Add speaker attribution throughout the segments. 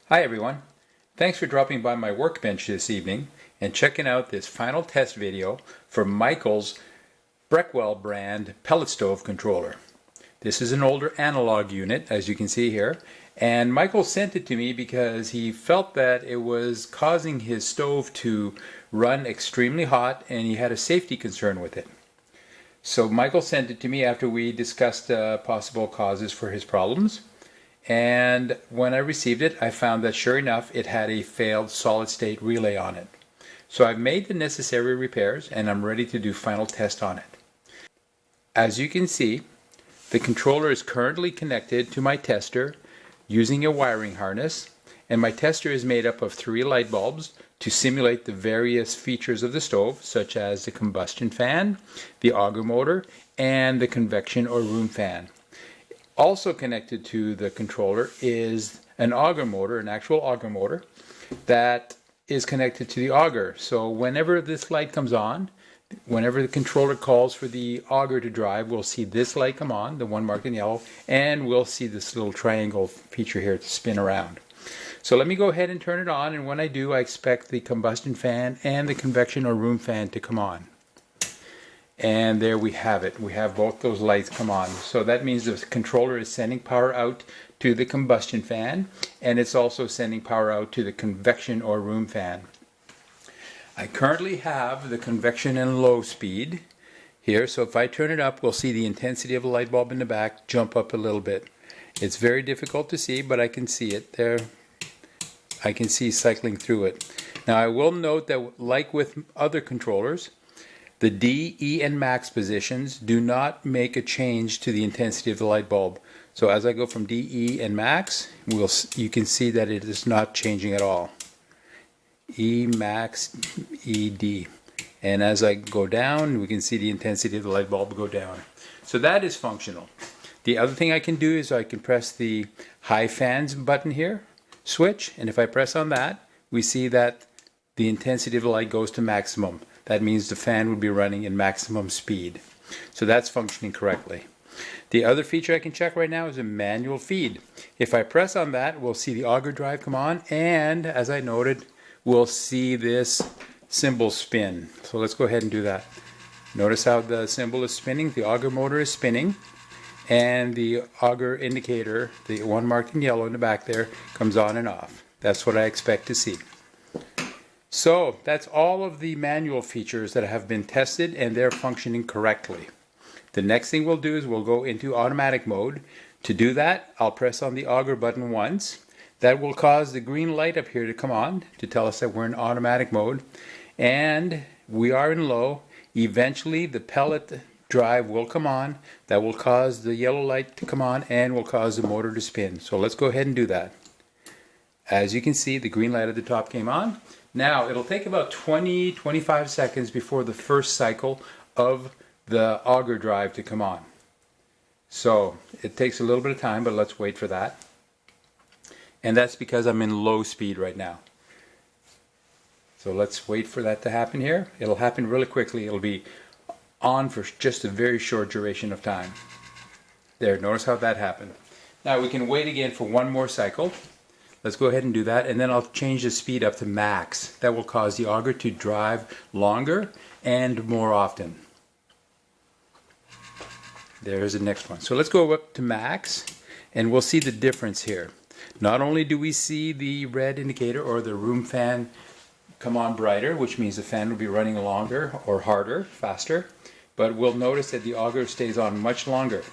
Speaker 1: Hi everyone. Thanks for dropping by my workbench this evening and checking out this final test video for Michael's Breckwell brand pellet stove controller. This is an older analog unit, as you can see here, and Michael sent it to me because he felt that it was causing his stove to run extremely hot and he had a safety concern with it. So Michael sent it to me after we discussed possible causes for his problems. And when I received it, I found that sure enough, it had a failed solid-state relay on it. So I've made the necessary repairs and I'm ready to do final test on it. As you can see, the controller is currently connected to my tester using a wiring harness, and my tester is made up of 3 light bulbs to simulate the various features of the stove, such as the combustion fan, the auger motor, and the convection or room fan. Also connected to the controller is an auger motor, an actual auger motor, that is connected to the auger. So whenever this light comes on, whenever the controller calls for the auger to drive, we'll see this light come on, the one marked in yellow, and we'll see this little triangle feature here to spin around. So let me go ahead and turn it on, and when I do, I expect the combustion fan and the convection or room fan to come on. And there we have it. We have both those lights come on. So that means the controller is sending power out to the combustion fan, and it's also sending power out to the convection or room fan. I currently have the convection in low speed here, so if I turn it up, we'll see the intensity of the light bulb in the back jump up a little bit. It's very difficult to see, but I can see it there. I can see cycling through it. Now I will note that, like with other controllers, the D, E, and max positions do not make a change to the intensity of the light bulb. So as I go from D, E, and max, you can see that it is not changing at all. E, max, E, D. And as I go down, we can see the intensity of the light bulb go down. So that is functional. The other thing I can do is I can press the high fans button here, switch, and if I press on that, we see that the intensity of the light goes to maximum. That means the fan would be running in maximum speed. So that's functioning correctly. The other feature I can check right now is a manual feed. If I press on that, we'll see the auger drive come on, and as I noted, we'll see this symbol spin. So let's go ahead and do that. Notice how the symbol is spinning, the auger motor is spinning, and the auger indicator, the one marked in yellow in the back there, comes on and off. That's what I expect to see. So that's all of the manual features that have been tested, and they're functioning correctly. The next thing we'll do is we'll go into automatic mode. To do that, I'll press on the auger button once. That will cause the green light up here to come on to tell us that we're in automatic mode, and we are in low. Eventually the pellet drive will come on. That will cause the yellow light to come on and will cause the motor to spin. So let's go ahead and do that. As you can see, the green light at the top came on. Now, it'll take about 20-25 seconds before the first cycle of the auger drive to come on. So, it takes a little bit of time, but let's wait for that. And that's because I'm in low speed right now. So let's wait for that to happen here. It'll happen really quickly. It'll be on for just a very short duration of time. There, notice how that happened. Now we can wait again for one more cycle. Let's go ahead and do that, and then I'll change the speed up to max. That will cause the auger to drive longer and more often. There's the next one. So let's go up to max, and we'll see the difference here. Not only do we see the red indicator or the room fan come on brighter, which means the fan will be running longer or harder, faster, but we'll notice that the auger stays on much longer.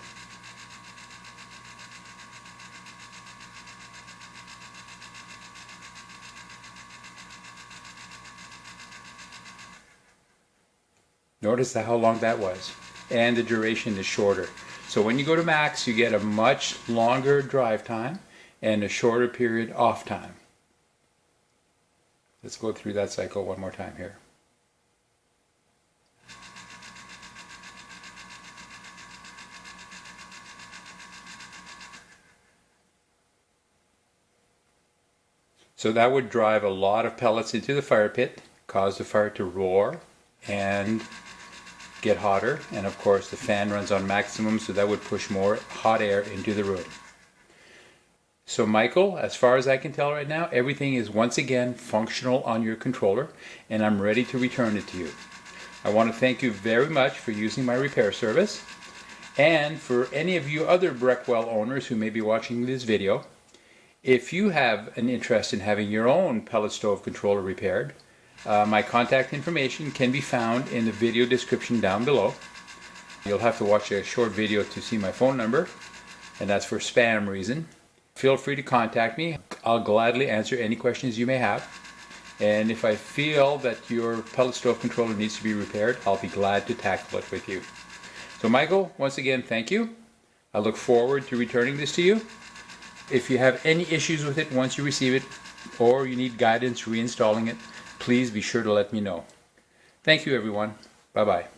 Speaker 1: Notice how long that was, and the duration is shorter. So when you go to max, you get a much longer drive time and a shorter period off time. Let's go through that cycle one more time here. So that would drive a lot of pellets into the fire pit, cause the fire to roar and get hotter, and of course the fan runs on maximum, so that would push more hot air into the room. So Michael, as far as I can tell right now, everything is once again functional on your controller, and I'm ready to return it to you. I want to thank you very much for using my repair service. And for any of you other Breckwell owners who may be watching this video, if you have an interest in having your own pellet stove controller repaired, my contact information can be found in the video description down below. You'll have to watch a short video to see my phone number, and that's for spam reason. Feel free to contact me. I'll gladly answer any questions you may have. And if I feel that your pellet stove controller needs to be repaired, I'll be glad to tackle it with you. So Michael, once again, thank you. I look forward to returning this to you. If you have any issues with it once you receive it, or you need guidance reinstalling it, please be sure to let me know. Thank you, everyone. Bye-bye.